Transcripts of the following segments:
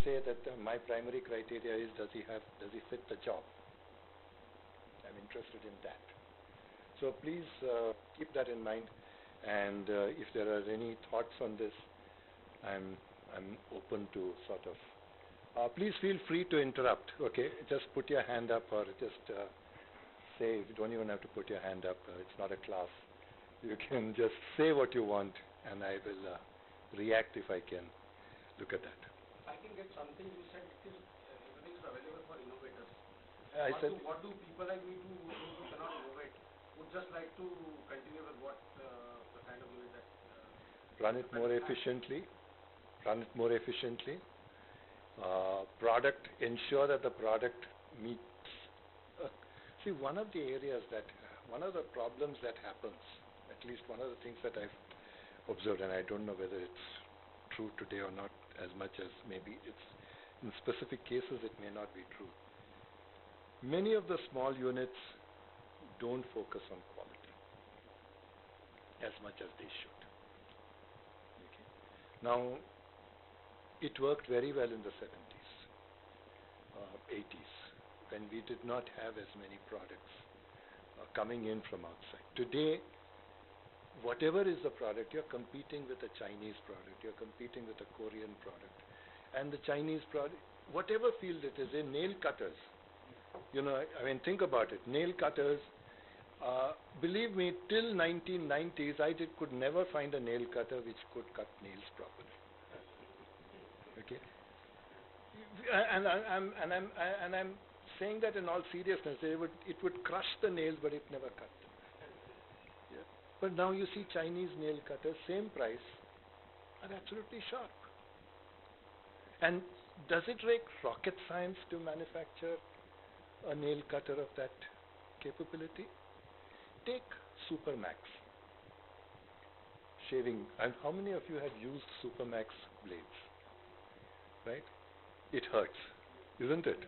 say that my primary criteria is does he fit the job? I'm interested in that. So please keep that in mind. And if there are any thoughts on this, I'm open to sort of. Please feel free to interrupt. Okay, just put your hand up, or just say. You don't even have to put your hand up. It's not a class. You can just say what you want, and I will react if I can. Look at that. I can get something you said, because everything is available for innovators. What do people like me who cannot innovate, would just like to continue with what the kind of unit that... Run it more efficiently. Run it more efficiently. Product, ensure that the product meets... see, one of the problems that happens, at least one of the things that I've observed, and I don't know whether it's true today or not, as much as maybe it's in specific cases it may not be true. Many of the small units don't focus on quality as much as they should. Okay. Now, it worked very well in the 70s, 80s, when we did not have as many products coming in from outside. Today, whatever is the product, you're competing with a Chinese product, you're competing with a Korean product, and the Chinese product, whatever field it is, in nail cutters, you know, I mean, think about it, nail cutters, believe me, till 1990s, could never find a nail cutter which could cut nails properly. Okay, and I'm saying that in all seriousness. It would crush the nails, but it never cut them. Yeah. But now you see Chinese nail cutters, same price, are absolutely sharp. And does it take rocket science to manufacture a nail cutter of that capability? Take Supermax shaving. And how many of you have used Supermax blades? Right? It hurts, isn't it?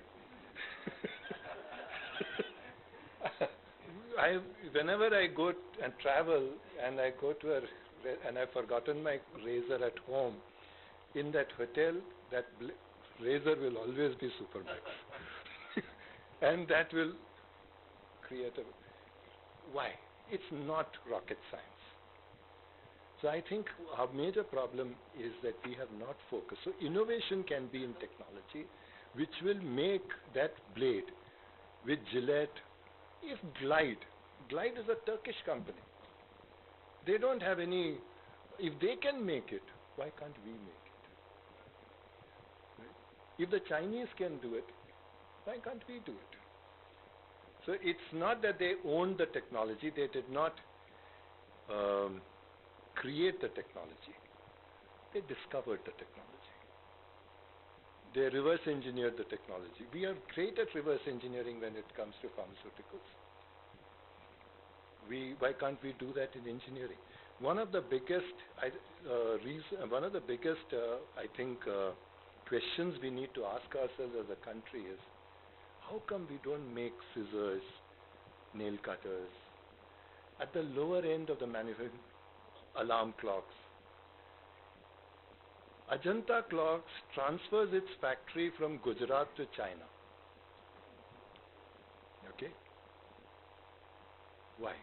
Whenever I go and travel and I go to and I've forgotten my razor at home, in that hotel, that razor will always be Supermax. And that will create a... Why? It's not rocket science. So I think our major problem is that we have not focused. So innovation can be in technology, which will make that blade with Gillette, if Glide is a Turkish company. They don't have any, if they can make it, why can't we make it? Right? If the Chinese can do it, why can't we do it? So it's not that they own the technology, they did not create the technology. They discovered the technology. They reverse engineered the technology. We are great at reverse engineering when it comes to pharmaceuticals. Why can't we do that in engineering? One of the biggest, I think, questions we need to ask ourselves as a country is, how come we don't make scissors, nail cutters, at the lower end of the manufacturing, alarm clocks? Ajanta Clocks transfers its factory from Gujarat to China. Okay? Why?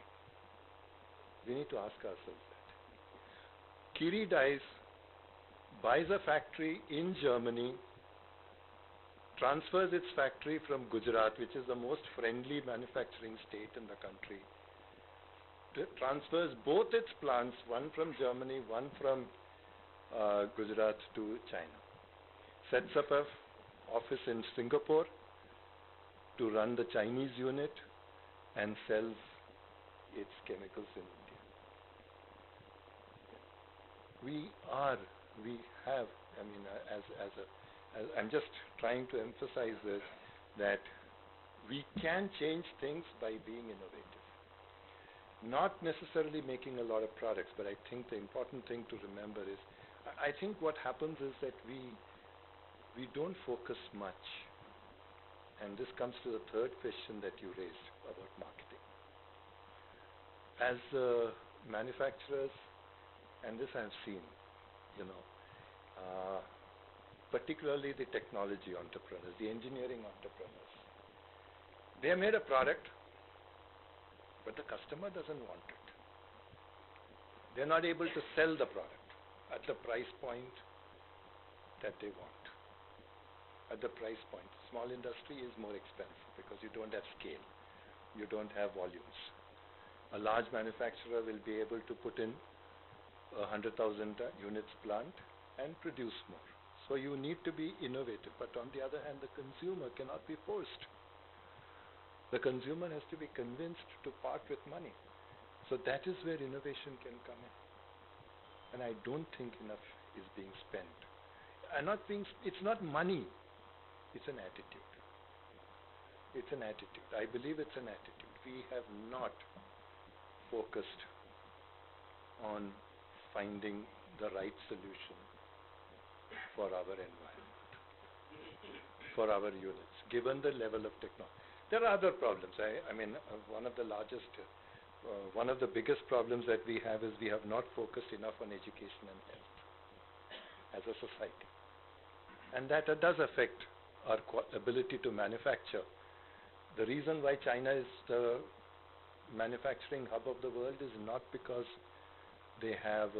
We need to ask ourselves that. Kiri Dice buys a factory in Germany, transfers its factory from Gujarat, which is the most friendly manufacturing state in the country, transfers both its plants, one from Germany, one from Gujarat, to China. Sets up an office in Singapore to run the Chinese unit and sells its chemicals in India. I'm just trying to emphasize this, that we can change things by being innovative. Not necessarily making a lot of products, but I think the important thing to remember is, I think what happens is that we don't focus much. And this comes to the third question that you raised about marketing. As manufacturers, and this I've seen, particularly the technology entrepreneurs, the engineering entrepreneurs. They made a product, but the customer doesn't want it. They're not able to sell the product at the price point that they want. At the price point. Small industry is more expensive because you don't have scale. You don't have volumes. A large manufacturer will be able to put in 100,000 units plant and produce more. So you need to be innovative. But on the other hand, the consumer cannot be forced. The consumer has to be convinced to part with money. So that is where innovation can come in. And I don't think enough is being spent. It's not money. It's an attitude. It's an attitude. I believe it's an attitude. We have not focused on finding the right solution for our environment, for our units, given the level of technology. There are other problems. One of the biggest problems that we have is we have not focused enough on education and health as a society. And that does affect our ability to manufacture. The reason why China is the manufacturing hub of the world is not because they have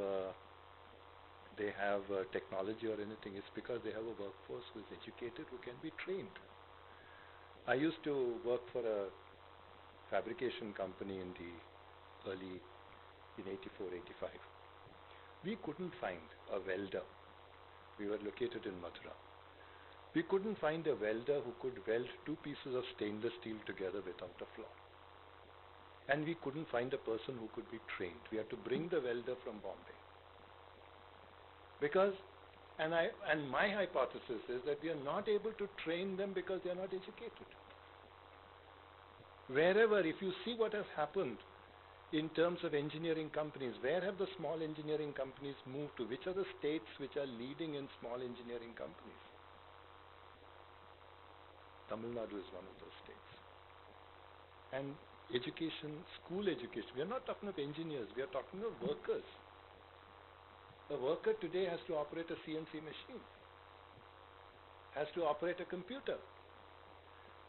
technology or anything. It's because they have a workforce who is educated, who can be trained. I used to work for a fabrication company in 84, 85. We couldn't find a welder. We were located in Mathura. We couldn't find a welder who could weld two pieces of stainless steel together without a flaw. And we couldn't find a person who could be trained. We had to bring the welder from Bombay. And my hypothesis is that we are not able to train them because they are not educated. Wherever, if you see what has happened in terms of engineering companies, where have the small engineering companies moved to? Which are the states which are leading in small engineering companies? Tamil Nadu is one of those states. And education, school education, we are not talking of engineers, we are talking of workers. A worker today has to operate a CNC machine, has to operate a computer,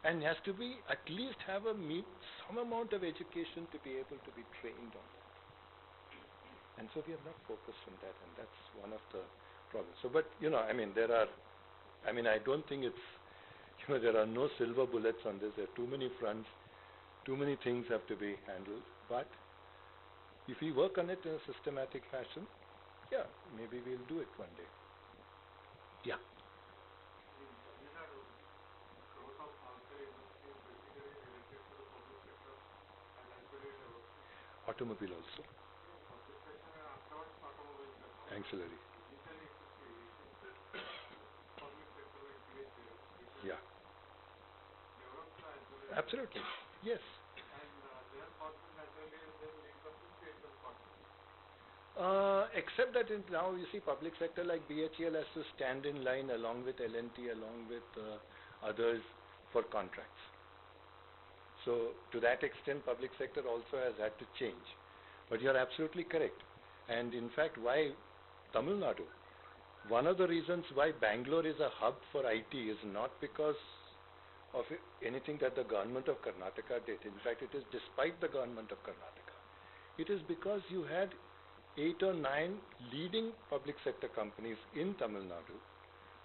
and has to be at least have some amount of education to be able to be trained on that. And so we have not focused on that, and that's one of the problems. So, but I don't think it's, there are no silver bullets on this. There are too many fronts, too many things have to be handled. But if we work on it in a systematic fashion, yeah, maybe we'll do it one day. Yeah. In Tamil Nadu, growth of healthcare industry is basically related to the public sector and ancillary development. Automobile also. Public sector and afterwards automobile sector. Ancillary. Initially, if you see, public sector like PHL, Yeah. developed the ancillary. Absolutely. Yes. And they are costing naturally and then leads up to state-level costs. Except that now you see public sector like BHEL has to stand in line along with L&T, along with others for contracts. So to that extent, public sector also has had to change. But you are absolutely correct. And in fact, why Tamil Nadu? One of the reasons why Bangalore is a hub for IT is not because of anything that the government of Karnataka did. In fact, it is despite the government of Karnataka. It is because you had 8 or 9 leading public sector companies in Tamil Nadu,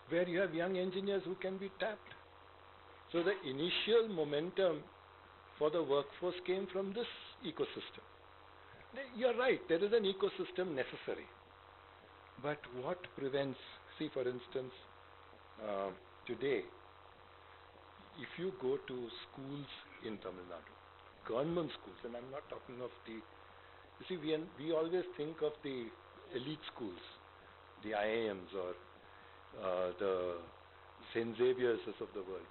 where you have young engineers who can be tapped. So the initial momentum for the workforce came from this ecosystem. You're right, there is an ecosystem necessary. But what prevents, see for instance, today, if you go to schools in Tamil Nadu, government schools, and I'm not talking of the, you see, we always think of the elite schools, the IIMs or the St. Xavier's of the world.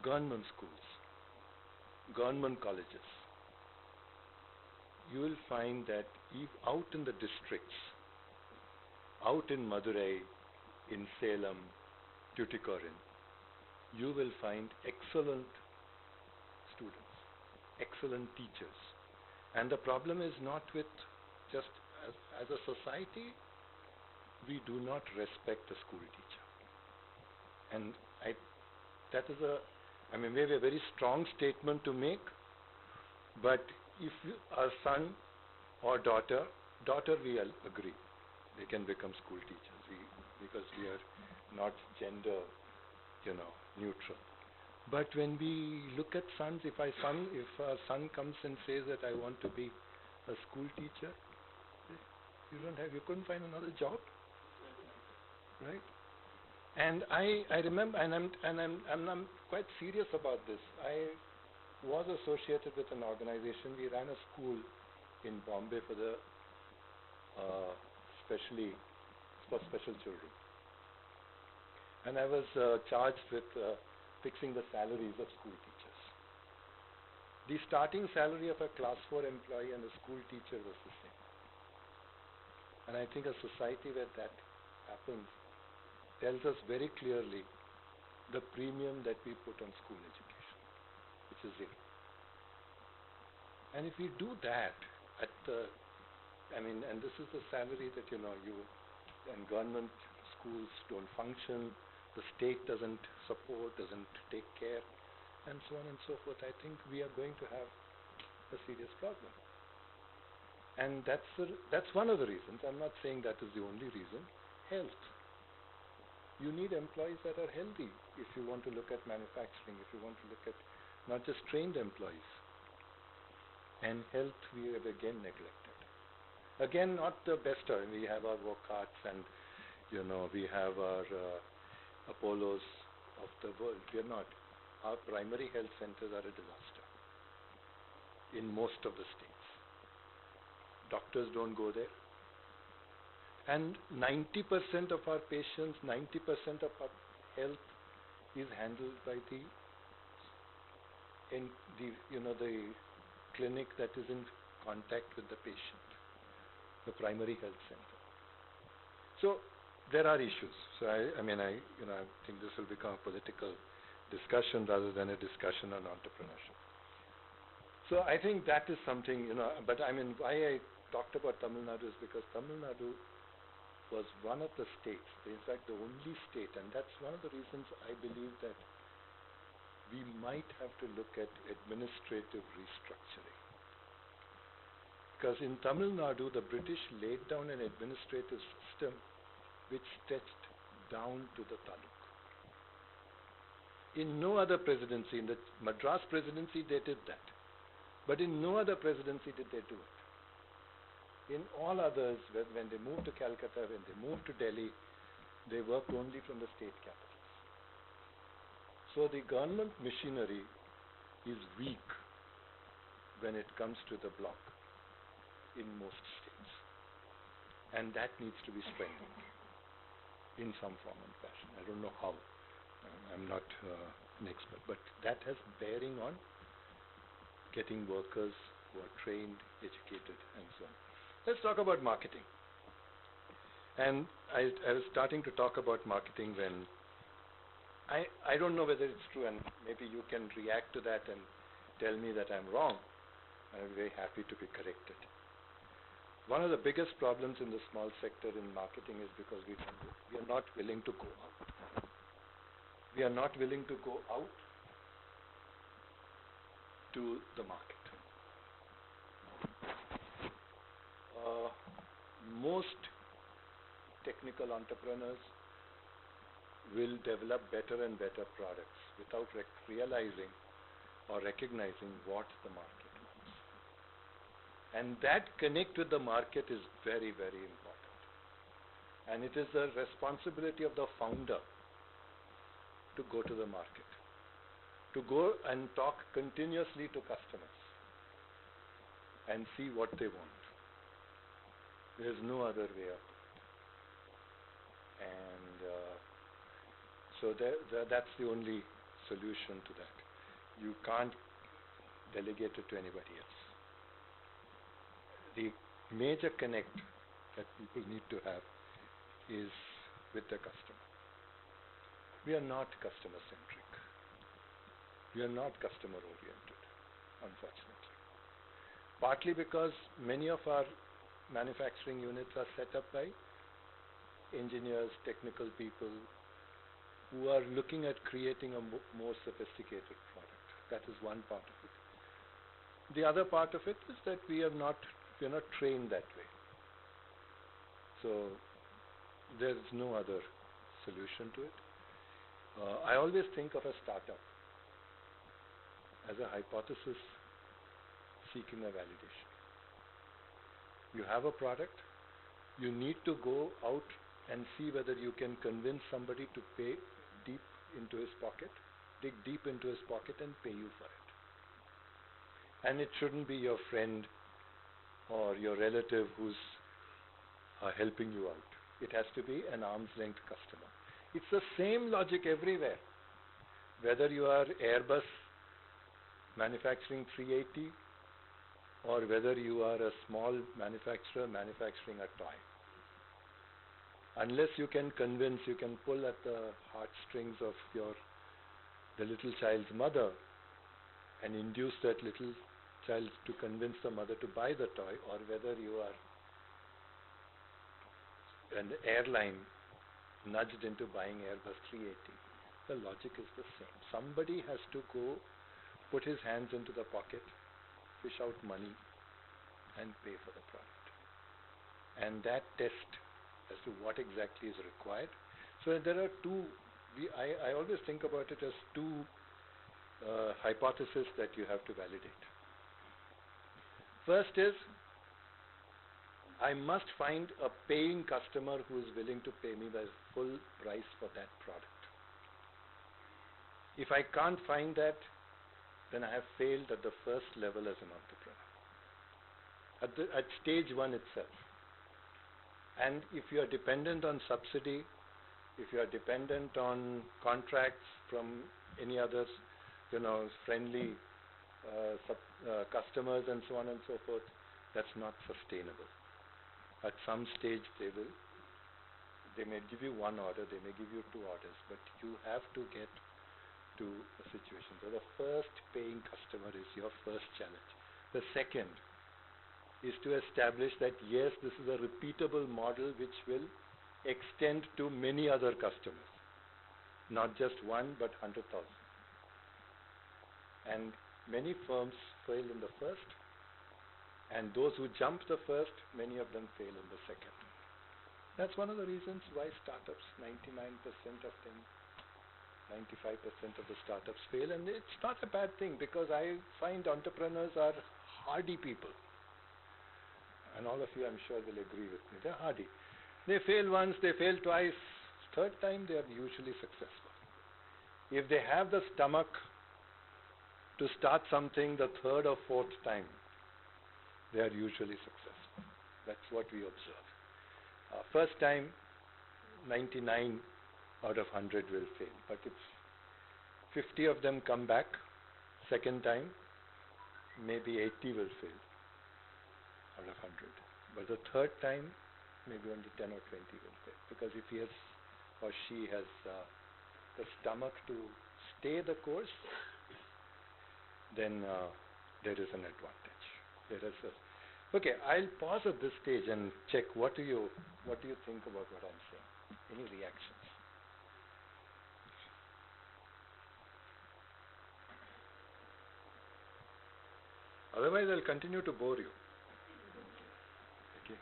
Government schools, government colleges. You will find that out in the districts, out in Madurai, in Salem, Tuticorin, you will find excellent students, excellent teachers. And the problem is not with just as a society, we do not respect the school teacher. And that is maybe a very strong statement to make, but if our son or daughter we agree, they can become school teachers because we are not gender, neutral. But when we look at sons, if our son comes and says that I want to be a school teacher, you couldn't find another job, right? And I remember, and I'm quite serious about this. I was associated with an organization. We ran a school in Bombay for special children, and I was charged with fixing the salaries of school teachers. The starting salary of a class 4 employee and a school teacher was the same. And I think a society where that happens tells us very clearly the premium that we put on school education, which is zero. And if we do that and this is the salary that and government schools don't function, the state doesn't support, doesn't take care, and so on and so forth, I think we are going to have a serious problem. And that's one of the reasons. I'm not saying that is the only reason. Health. You need employees that are healthy if you want to look at manufacturing, if you want to look at not just trained employees. And health we have again neglected. Again, not the best. We have our Wockharts and we have our Apollos of the world. We are not. Our primary health centers are a disaster in most of the states. Doctors don't go there. And 90% of our patients, 90% of our health is handled by the clinic that is in contact with the patient, the primary health center. So there are issues. So I think this will become a political discussion rather than a discussion on entrepreneurship. So I think that is something, but why I talked about Tamil Nadu is because Tamil Nadu was one of the states, in fact the only state, and that's one of the reasons I believe that we might have to look at administrative restructuring. Because in Tamil Nadu, the British laid down an administrative system which stretched down to the taluk. In no other presidency, in the Madras presidency, they did that. But in no other presidency did they do it. In all others, when they moved to Calcutta, when they moved to Delhi, they worked only from the state capitals. So the government machinery is weak when it comes to the bloc in most states. And that needs to be strengthened in some form and fashion. I don't know how. I'm not an expert, but that has bearing on getting workers who are trained, educated, and so on. Let's talk about marketing. And I was starting to talk about marketing when I don't know whether it's true, and maybe you can react to that and tell me that I'm wrong. I'm very happy to be corrected. One of the biggest problems in the small sector in marketing is because we are not willing to go out. We are not willing to go out to the market. Most technical entrepreneurs will develop better and better products without realizing or recognizing what the market wants. And that connect with the market is very, very important. And it is the responsibility of the founder to go to the market, to go and talk continuously to customers and see what they want. There is no other way of it. And so that's the only solution to that. You can't delegate it to anybody else. The major connect that people need to have is with the customer. We are not customer-centric. We are not customer-oriented, unfortunately. Partly because many of our manufacturing units are set up by engineers, technical people who are looking at creating a more sophisticated product. That is one part of it. The other part of it is that we are not trained that way. So there is no other solution to it. I always think of a startup as a hypothesis seeking a validation. You have a product, you need to go out and see whether you can convince somebody to pay deep into his pocket, dig deep into his pocket and pay you for it. And it shouldn't be your friend or your relative who's helping you out. It has to be an arm's length customer. It's the same logic everywhere. Whether you are Airbus manufacturing 380 or whether you are a small manufacturer manufacturing a toy. Unless you can convince, you can pull at the heartstrings of the little child's mother and induce that little child to convince the mother to buy the toy, or whether you are an airline nudged into buying Airbus 380, the logic is the same. Somebody has to go put his hands into the pocket, fish out money and pay for the product. And that test as to what exactly is required. So there are two, I always think about it as two hypotheses that you have to validate. First is, I must find a paying customer who is willing to pay me the full price for that product. If I can't find that, then I have failed at the first level as an entrepreneur, at stage one itself. And if you are dependent on subsidy, if you are dependent on contracts from any others, friendly customers and so on and so forth, that's not sustainable. At some stage they may give you one order, they may give you two orders, but you have to get to a situation. So the first paying customer is your first challenge. The second is to establish that yes, this is a repeatable model which will extend to many other customers, not just one but 100,000. And many firms fail in the first, and those who jump the first, many of them fail in the second. That's one of the reasons why startups, 99% of them, 95% of the startups fail, and it's not a bad thing, because I find entrepreneurs are hardy people. And all of you, I'm sure, will agree with me. They're hardy. They fail once, they fail twice. Third time, they are usually successful. If they have the stomach to start something the third or fourth time, they are usually successful. That's what we observe. First time, 99 out of 100 will fail. But if 50 of them come back, second time, maybe 80 will fail out of 100. But the third time, maybe only 10 or 20 will fail. Because if he has or she has the stomach to stay the course, then there is an advantage. Okay, I'll pause at this stage and check what do you think about what I'm saying? Any reactions? Otherwise, I'll continue to bore you. Okay.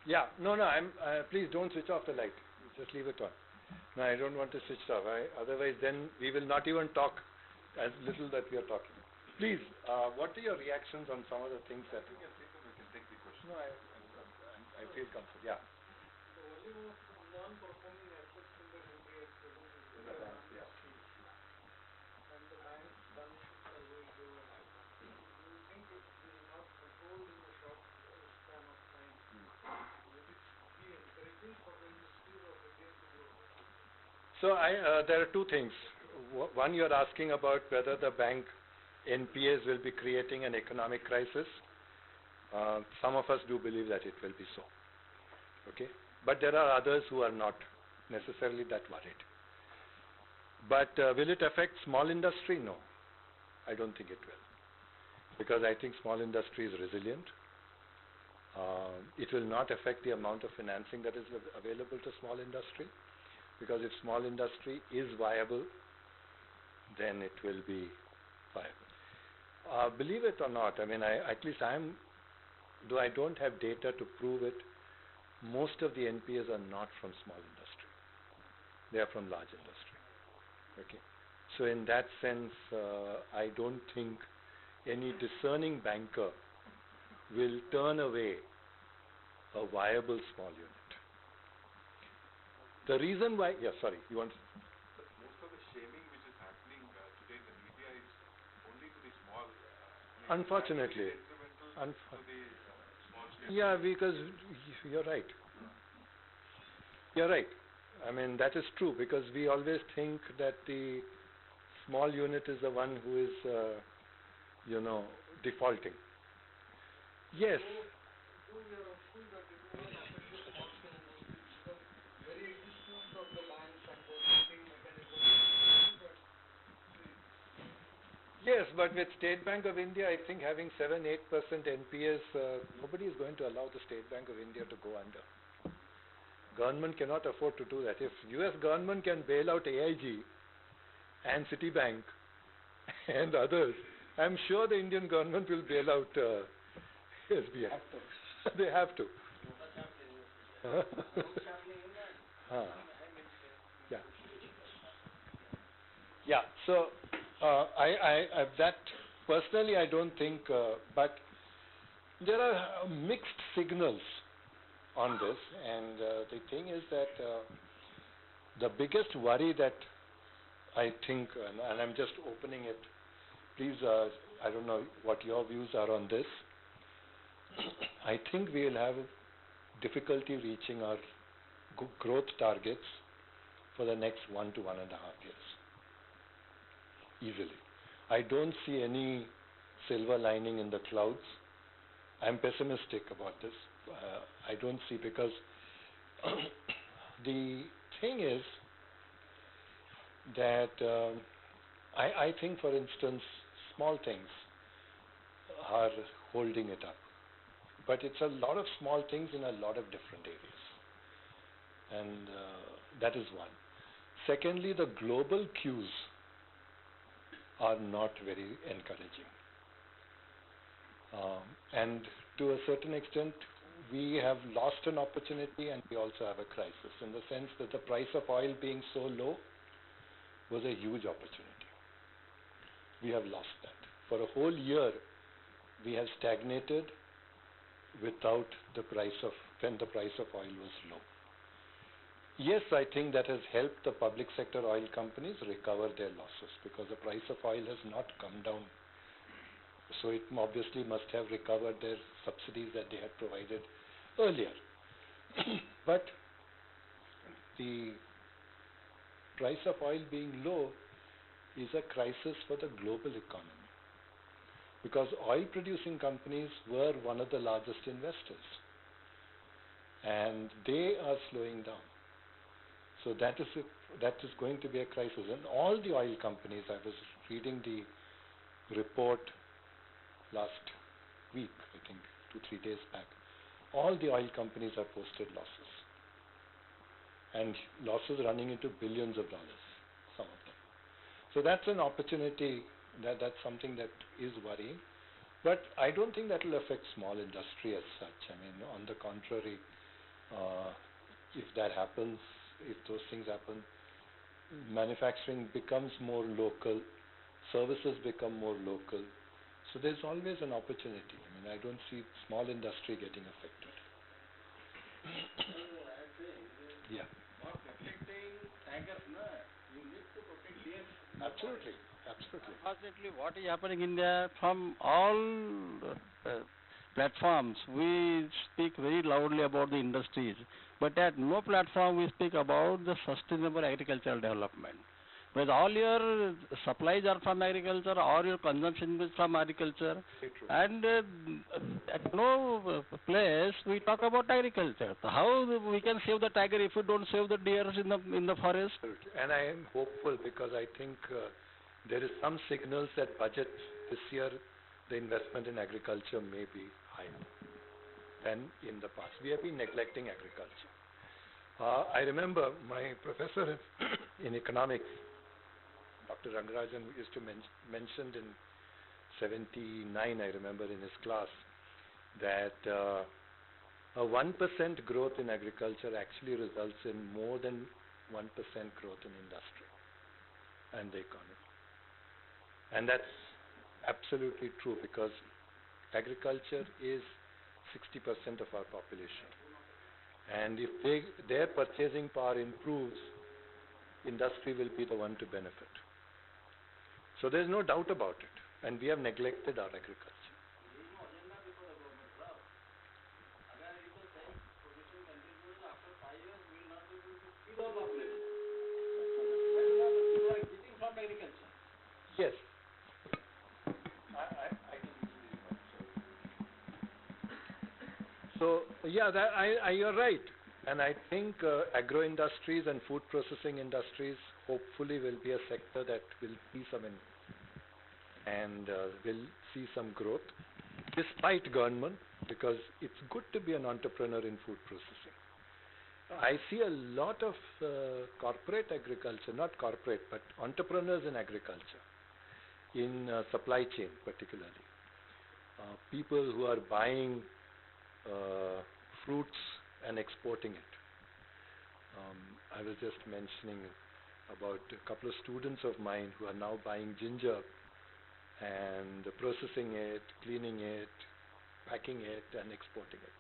Yeah, no, I'm. Please don't switch off the light. Just leave it on. No, I don't want to switch it off. Otherwise, then we will not even talk as little that we are talking. Please, what are your reactions on some of the things that? We can take the question. No, I feel comfortable. Yeah. The only most non-performing assets in the country at present is the bank. Yeah. And the bank runs as usual. Do you think it is not controlled in a short span of time? Would it be encouraging for the industries of India to go ahead? So there are two things. One, you're asking about whether the bank NPAs will be creating an economic crisis. Some of us do believe that it will be so. Okay? But there are others who are not necessarily that worried. But will it affect small industry? No. I don't think it will. Because I think small industry is resilient. It will not affect the amount of financing that is available to small industry. Because if small industry is viable, then it will be viable. Believe it or not, I mean, though I don't have data to prove it, most of the NPAs are not from small industry. They are from large industry. Okay. So in that sense, I don't think any discerning banker will turn away a viable small unit. The reason why, yeah, sorry, you want? Most of the shaming which is happening today in the media is only to the small. Unfortunately. To the small scale. Yeah, because you're right. You're right. I mean, that is true because we always think that the small unit is the one who is, defaulting. Yes. So we are hopeful that it will not affect the small scale industry because very existence of the banks and the lending mechanism but Yes, but with State Bank of India, I think having 7-8% NPS, nobody is going to allow the State Bank of India to go under. Government cannot afford to do that. If US government can bail out AIG and Citibank and others, I'm sure the Indian government will bail out SBI. They have to. Yeah. Yeah. So I that personally I don't think, but there are mixed signals on this, and the thing is that the biggest worry that I think, and I'm just opening it, please, I don't know what your views are on this. I think we will have difficulty reaching our growth targets for the next 1 to 1.5 years. Easily. I don't see any silver lining in the clouds. I'm pessimistic about this. I don't see, because the thing is that I think, for instance, small things are holding it up. But it's a lot of small things in a lot of different areas. And that is one. Secondly, the global cues are not very encouraging. And to a certain extent, we have lost an opportunity and we also have a crisis, in the sense that the price of oil being so low was a huge opportunity. We have lost that. For a whole year, we have stagnated without the price of, when the price of oil was low. Yes, I think that has helped the public sector oil companies recover their losses, because the price of oil has not come down. So it obviously must have recovered their subsidies that they had provided earlier. But the price of oil being low is a crisis for the global economy, because oil producing companies were one of the largest investors and they are slowing down. So that is going to be a crisis. And all the oil companies, I was reading the report last week, I think 2-3 days back, all the oil companies have posted losses, and losses running into billions of dollars, some of them. So that's an opportunity, that's something that is worrying. But I don't think that will affect small industry as such. I mean, on the contrary, if that happens, if those things happen, manufacturing becomes more local, services become more local. So there's always an opportunity. I mean, I don't see small industry getting affected. Yeah. For protecting tankers, you need to protect their. Absolutely. Absolutely. Unfortunately, what is happening in India, from all platforms, we speak very loudly about the industries, but at no platform we speak about the sustainable agricultural development. Because all your supplies are from agriculture, or your consumption is from agriculture, Very true. and at no place we talk about agriculture. So how we can save the tiger if we don't save the deers in the forest? Absolutely. And I am hopeful because I think there is some signals that budget this year, the investment in agriculture may be higher than in the past. We have been neglecting agriculture. I remember my professor in economics, Dr. Rangarajan, used to mentioned in 79, I remember in his class, that a 1% growth in agriculture actually results in more than 1% growth in industry and the economy. And that's absolutely true because agriculture is 60% of our population. And if their purchasing power improves, industry will be the one to benefit. So there's no doubt about it. And we have neglected our agriculture. Yes. I can use these ones. So yeah, you're right. And I think agro industries and food processing industries hopefully will be a sector that will see some will see some growth despite government, because it's good to be an entrepreneur in food processing. I see a lot of corporate agriculture, not corporate, but entrepreneurs in agriculture, in supply chain particularly. People who are buying fruits and exporting it. I was just mentioning about a couple of students of mine who are now buying ginger and processing it, cleaning it, packing it and exporting it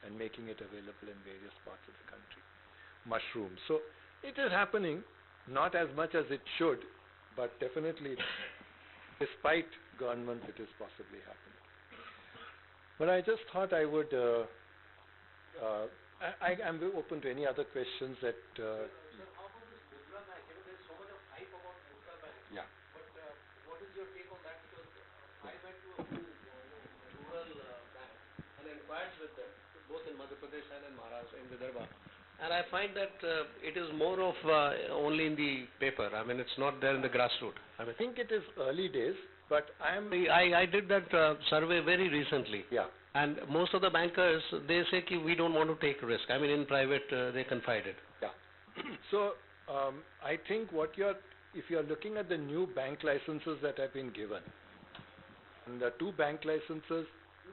and making it available in various parts of the country. Mushrooms. So it is happening, not as much as it should, but definitely despite government it is possibly happening. But I just thought I would I'm very open to any other questions that Sir, how about this Mudra Bank? There's so much of hype about Mudra Bank. Yeah. But what is your take on that? Because I went to a few rural banks and inquired with them, both in Madhya Pradesh and in Maharashtra, in Vidarbha. And I find that it is more of only in the paper. I mean, it's not there in the grassroots. I think it is early days, but I did that survey very recently. Yeah. And most of the bankers, they say we don't want to take risk. I mean, in private, they confided. Yeah. So I think if you're looking at the new bank licenses that have been given, and the two bank licenses,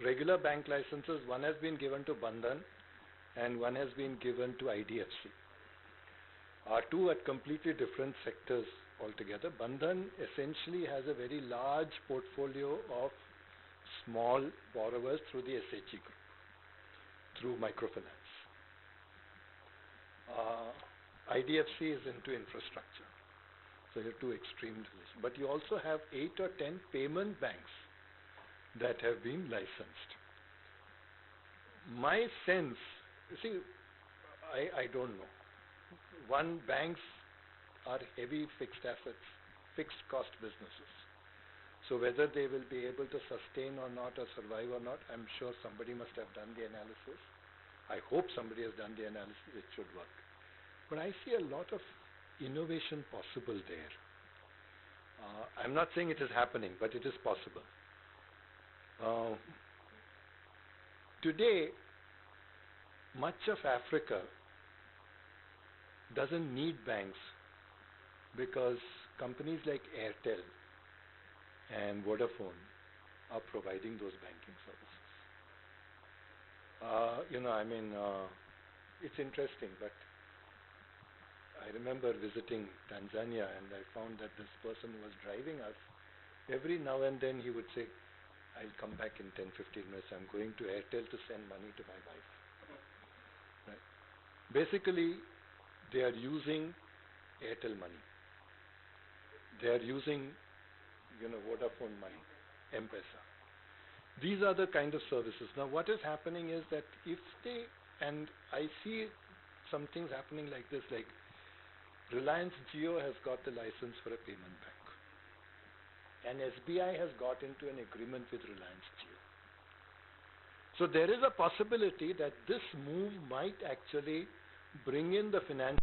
regular bank licenses, one has been given to Bandhan and one has been given to IDFC. Are two at completely different sectors altogether. Bandhan essentially has a very large portfolio of small borrowers through the SHG group, through microfinance. IDFC is into infrastructure. So you have two extreme relations. But you also have 8 or 10 payment banks that have been licensed. My sense, you see, I don't know. One, banks are heavy fixed assets, fixed cost businesses. So whether they will be able to sustain or not, or survive or not, I'm sure somebody must have done the analysis. I hope somebody has done the analysis. It should work. But I see a lot of innovation possible there. I'm not saying it is happening, but it is possible. Today, much of Africa doesn't need banks because companies like Airtel and Vodafone are providing those banking services. It's interesting, but I remember visiting Tanzania and I found that this person who was driving us, every now and then he would say, I'll come back in 10-15 minutes, I'm going to Airtel to send money to my wife. Right? Basically, they are using Airtel money. They are using Vodafone money, M-Pesa. These are the kind of services. Now, what is happening is that and I see some things happening like this, like Reliance Jio has got the license for a payment bank. And SBI has got into an agreement with Reliance Jio. So there is a possibility that this move might actually bring in the financial